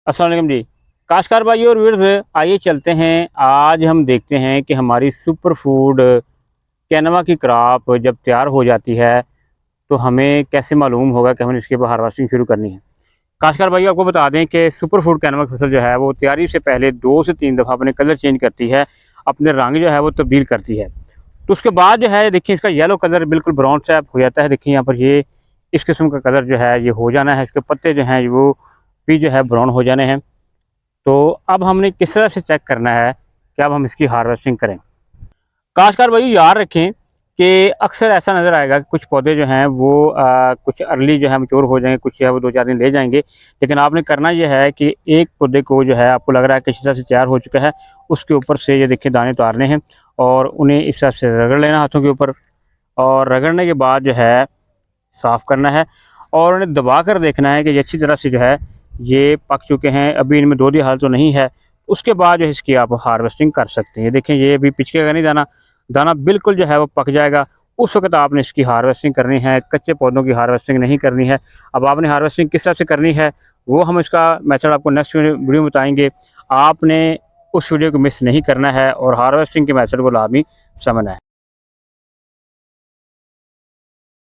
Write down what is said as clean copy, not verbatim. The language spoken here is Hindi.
अस्सलाम वालेकुम जी। काश्तकार भाई और व्यूअर्स, आइए चलते हैं। आज हम देखते हैं कि हमारी सुपर फूड कैनवा की क्रॉप जब तैयार हो जाती है तो हमें कैसे मालूम होगा कि हमें इसके ऊपर हार्वेस्टिंग शुरू करनी है। काश्तकार भाई आपको बता दें कि सुपर फूड कैनवा की फसल जो है वो तैयारी से पहले 2 से 3 दफ़ा अपने कलर चेंज करती है, अपने रंग जो है वो तब्दील करती है। तो उसके बाद जो है देखिए इसका येलो कलर बिल्कुल ब्राउन सा हो जाता है। देखिए यहाँ पर ये इस किस्म का कलर जो है ये हो जाना है। इसके पत्ते जो हैं वो भी जो है ब्राउन हो जाने हैं। तो अब हमने किस तरह से चेक करना है कि अब हम इसकी हार्वेस्टिंग करें। काश्तकार भाई याद रखें कि अक्सर ऐसा नज़र आएगा कि कुछ पौधे जो हैं वो कुछ अर्ली जो है मैच्योर हो जाएंगे, कुछ जो है वो 2-4 दिन ले जाएंगे। लेकिन आपने करना यह है कि एक पौधे को जो है आपको लग रहा है कि इस तरह से तैयार हो चुका है, उसके ऊपर से ये देखिए दाने उतारने हैं और उन्हें इस तरह से रगड़ लेना हाथों के ऊपर। और रगड़ने के बाद जो है साफ़ करना है और उन्हें दबा कर देखना है कि ये अच्छी तरह से जो है ये पक चुके हैं, अभी इनमें दोधी हाल तो नहीं है। उसके बाद जो है इसकी आप हार्वेस्टिंग कर सकते हैं। देखें ये अभी पिचकेगा नहीं दाना, दाना बिल्कुल जो है वो पक जाएगा। उस वक़्त आपने इसकी हार्वेस्टिंग करनी है, कच्चे पौधों की हार्वेस्टिंग नहीं करनी है। अब आपने हार्वेस्टिंग किस तरह से करनी है वो हम इसका मेथड आपको नेक्स्ट वीडियो में बताएँगे। आपने उस वीडियो को मिस नहीं करना है और हार्वेस्टिंग के मेथड को लाज़मी समझना है।